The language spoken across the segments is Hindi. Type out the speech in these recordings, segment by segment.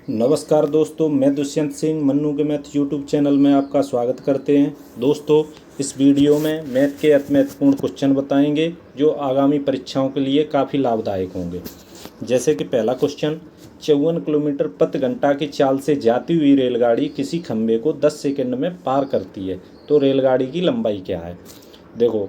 नमस्कार दोस्तों, मैं दुष्यंत सिंह मन्नू के मैथ यूट्यूब चैनल में आपका स्वागत करते हैं। दोस्तों, इस वीडियो में मैथ के अति महत्वपूर्ण क्वेश्चन बताएंगे जो आगामी परीक्षाओं के लिए काफ़ी लाभदायक होंगे। जैसे कि पहला क्वेश्चन, 54 किलोमीटर प्रति घंटा की चाल से जाती हुई रेलगाड़ी किसी खंभे को 10 सेकंड में पार करती है, तो रेलगाड़ी की लंबाई क्या है। देखो,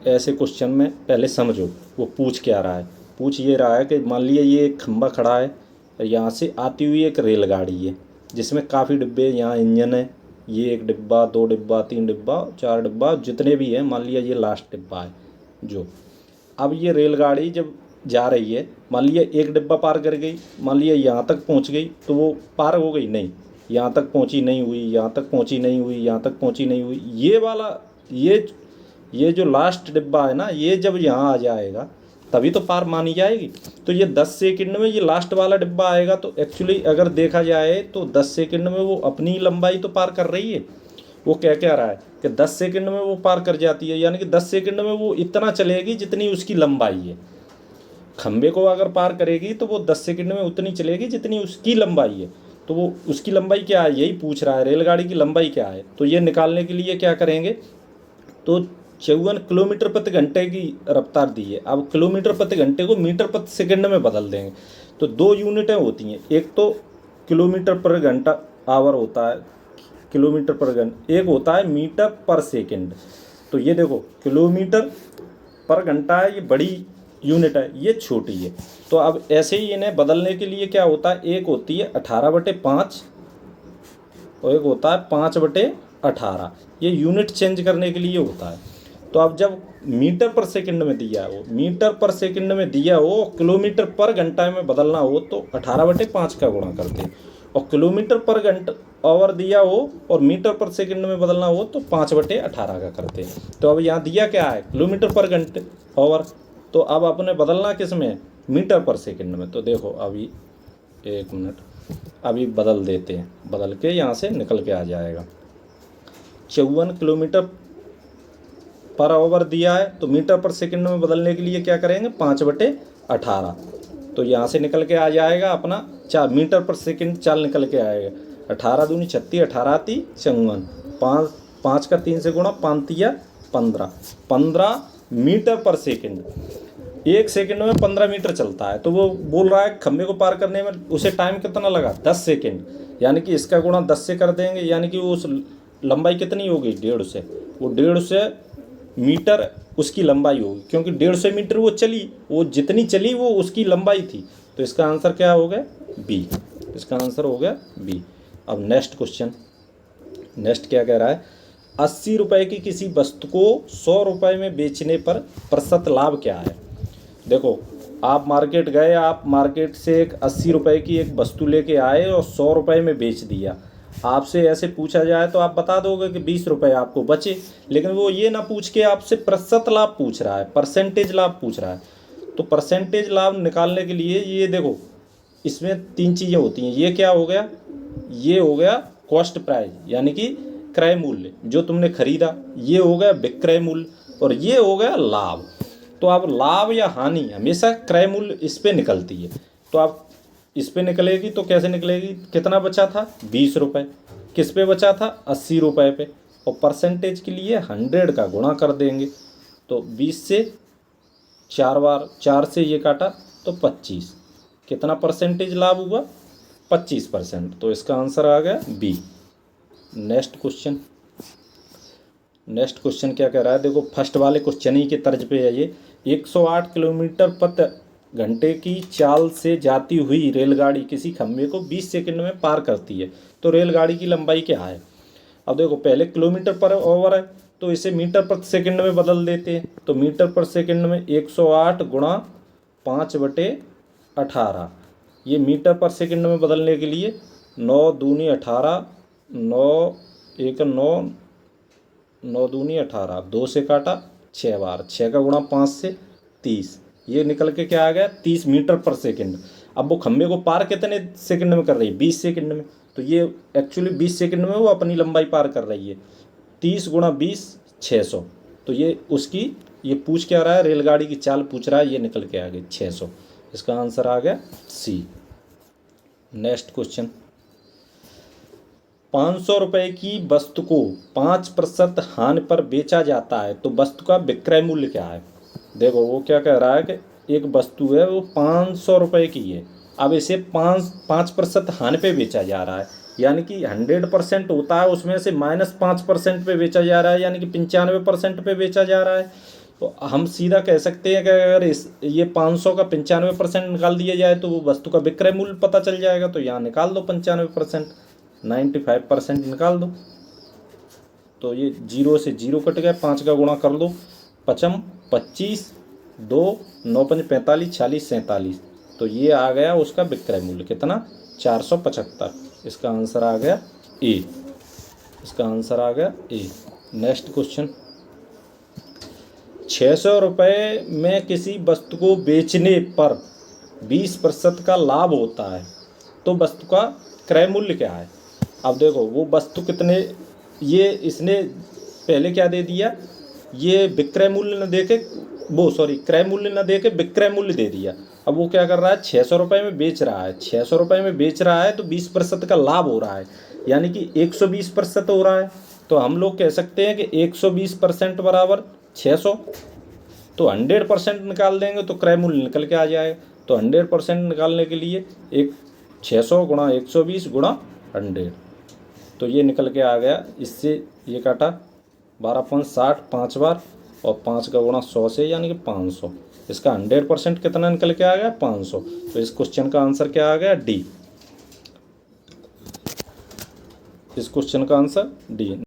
ऐसे क्वेश्चन में पहले समझो वो पूछ क्या रहा है। पूछ ये रहा है कि मान लिया ये एक खंभा खड़ा है, यहाँ से आती हुई एक रेलगाड़ी है जिसमें काफ़ी डिब्बे, यहाँ इंजन है, ये एक डिब्बा, दो डिब्बा, तीन डिब्बा, चार डिब्बा, जितने भी हैं, मान लिया ये लास्ट डिब्बा है जो। अब ये रेलगाड़ी जब जा रही है, मान लिया एक डिब्बा पार कर गई, मान लिया यहाँ तक पहुँच गई, तो वो पार हो गई नहीं, यहाँ तक पहुँची नहीं हुई, यहाँ तक पहुँची नहीं हुई, यहाँ तक पहुँची नहीं हुई। ये वाला ये जो लास्ट डिब्बा है ना, ये जब यहाँ आ जाएगा तभी तो पार मानी जाएगी। तो ये 10 सेकंड में ये लास्ट वाला डिब्बा आएगा, तो एक्चुअली अगर देखा जाए तो 10 सेकंड में वो अपनी लंबाई तो पार कर रही है। वो क्या रहा है कि 10 सेकंड में वो पार कर जाती है, यानी कि 10 सेकंड में वो इतना चलेगी जितनी उसकी लंबाई है। खंबे को अगर पार करेगी तो वो 10 सेकंड में उतनी चलेगी जितनी उसकी लंबाई है। तो वो उसकी लंबाई क्या है, यही पूछ रहा है, रेलगाड़ी की लंबाई क्या है। तो ये निकालने के लिए क्या करेंगे, तो 54 किलोमीटर प्रति घंटे की रफ्तार दी है। अब किलोमीटर प्रति घंटे को मीटर प्रति सेकंड में बदल देंगे। तो दो यूनिटें होती हैं, एक तो किलोमीटर पर घंटा आवर होता है, किलोमीटर पर घंटा, एक होता है मीटर पर सेकंड। तो ये देखो, किलोमीटर पर घंटा है, ये बड़ी यूनिट है, ये छोटी है। तो अब ऐसे ही इन्हें बदलने के लिए क्या होता है, एक होती है 18/5 और एक होता है 5/18। ये यूनिट चेंज करने के लिए होता है। तो अब जब मीटर पर सेकंड में दिया हो, मीटर पर सेकंड में दिया हो, किलोमीटर पर घंटा में बदलना हो तो 18/5 का गुणा करते हैं, और किलोमीटर पर घंटा आवर दिया हो और मीटर पर सेकंड में बदलना हो तो 5/18 का करते हैं। तो अब यहाँ दिया क्या है, किलोमीटर पर घंटे आवर, तो अब अपने बदलना किस में, मीटर पर सेकंड में। तो देखो अभी 1 मिनट, अभी बदल देते हैं, बदल के यहाँ से निकल के आ जाएगा। 54 किलोमीटर पर आवर दिया है, तो मीटर पर सेकंड में बदलने के लिए क्या करेंगे, 5/18। तो यहाँ से निकल के आ जाएगा अपना 4 मीटर पर सेकंड, चाल निकल के आएगा 18 दूनी 36, 18 ती 54, 5 का 3 से गुणा, 5 तिया 15, 15 मीटर पर सेकंड। एक सेकंड में 15 मीटर चलता है। तो वो बोल रहा है खंबे को पार करने में उसे टाइम कितना लगा, 10 सेकंड, यानी कि इसका गुणा 10 से कर देंगे, यानी कि उस लंबाई कितनी होगी, 150 से। वो 150 मीटर उसकी लंबाई होगी, क्योंकि 150 मीटर वो चली, वो जितनी चली वो उसकी लंबाई थी। तो इसका आंसर क्या हो गया, बी। इसका आंसर हो गया बी। अब नेक्स्ट क्वेश्चन, नेक्स्ट क्या कह रहा है, 80 रुपये की किसी वस्तु को 100 रुपये में बेचने पर प्रतिशत लाभ क्या है। देखो, आप मार्केट गए, आप मार्केट से एक 80 रुपये की एक वस्तु लेके आए और 100 रुपये में बेच दिया। आपसे ऐसे पूछा जाए तो आप बता दोगे कि 20 रुपये आपको बचे, लेकिन वो ये ना पूछ के आपसे प्रतिशत लाभ पूछ रहा है, परसेंटेज लाभ पूछ रहा है। तो परसेंटेज लाभ निकालने के लिए ये देखो, इसमें 3 चीज़ें होती हैं। ये क्या हो गया, ये हो गया कॉस्ट प्राइस, यानी कि क्रय मूल्य जो तुमने खरीदा, ये हो गया विक्रय मूल्य, और ये हो गया लाभ। तो अब लाभ या हानि हमेशा क्रय मूल्य इस पे निकलती है। तो आप इस पे निकलेगी तो कैसे निकलेगी, कितना बचा था, 20 रुपये, किस पे बचा था, 80 रुपये पे, और परसेंटेज के लिए 100 का गुणा कर देंगे। तो 20 से 4 बार, 4 से ये काटा तो 25, कितना परसेंटेज लाभ हुआ, 25%। तो इसका आंसर आ गया B. Next question, next question क्या कह रहा है, देखो फर्स्ट वाले क्वेश्चन ही के तर्ज पे है ये। 108 किलोमीटर प्रति घंटे की चाल से जाती हुई रेलगाड़ी किसी खंभे को 20 सेकंड में पार करती है, तो रेलगाड़ी की लंबाई क्या है। अब देखो, पहले किलोमीटर पर आवर है तो इसे मीटर प्रति सेकंड में बदल देते हैं। तो मीटर पर सेकंड में 108 गुणा 5/18, ये मीटर पर सेकंड में बदलने के लिए 9 दूनी 18, 9 1 9, 9 दूनी 18, 2 से काटा 6 बार, 6 का गुणा 5 से 30, ये निकल के क्या आ गया, 30 मीटर पर सेकंड। अब वो खंबे को पार कितने सेकंड में कर रही है, 20 सेकंड में। तो ये एक्चुअली 20 सेकंड में वो अपनी लंबाई पार कर रही है। 30 गुणा 20 600। तो ये उसकी, ये पूछ क्या रहा है, रेलगाड़ी की चाल पूछ रहा है, ये निकल के आ गई 600। इसका आंसर आ गया सी। नेक्स्ट क्वेश्चन, 500 रुपये की वस्तु को 5% हानि पर बेचा जाता है तो वस्तु का विक्रय मूल्य क्या है। देखो वो क्या कह रहा है कि एक वस्तु है वो 500 रुपये की है, अब इसे 5% हानि पे बेचा जा रहा है, यानी कि 100% होता है उसमें से -5% पे बेचा जा रहा है, यानी कि 95% पे बेचा जा रहा है। तो हम सीधा कह सकते हैं कि अगर ये 500 का 95% निकाल दिया जाए तो वो वस्तु का विक्रय मूल्य पता चल जाएगा। तो यहाँ निकाल दो 95%, 95% निकाल दो। तो ये 0 से 0 कट गया, 5 का गुणा कर लो, 5 25, 2 9 5 45, 46 47। तो ये आ गया उसका विक्रय मूल्य कितना, 475। इसका आंसर आ गया ए, इसका आंसर आ गया ए। नेक्स्ट क्वेश्चन, 600 रुपये में किसी वस्तु को बेचने पर 20% का लाभ होता है तो वस्तु का क्रय मूल्य क्या है। अब देखो वो वस्तु कितने, ये इसने पहले क्या दे दिया, ये विक्रय मूल्य न दे के वो सॉरी क्रय मूल्य न दे के विक्रय मूल्य दे दिया। अब वो क्या कर रहा है, 600 रुपये में बेच रहा है, 600 रुपये में बेच रहा है तो 20% का लाभ हो रहा है, यानी कि 120% हो रहा है। तो हम लोग कह सकते हैं कि 120% बराबर 600। तो 100% निकाल देंगे तो क्रय मूल्य निकल के आ जाएगा। तो 100% निकालने के लिए 600 गुणा 120 गुणा 100, तो ये निकल के आ गया। इससे ये काटा 12.60 5 बार और 5 का गुणा 100 से, यानी कि 500। इसका 100% कितना निकल के आ गया, 500। तो इस क्वेश्चन का आंसर क्या आ गया, डी। इस क्वेश्चन का आंसर डी।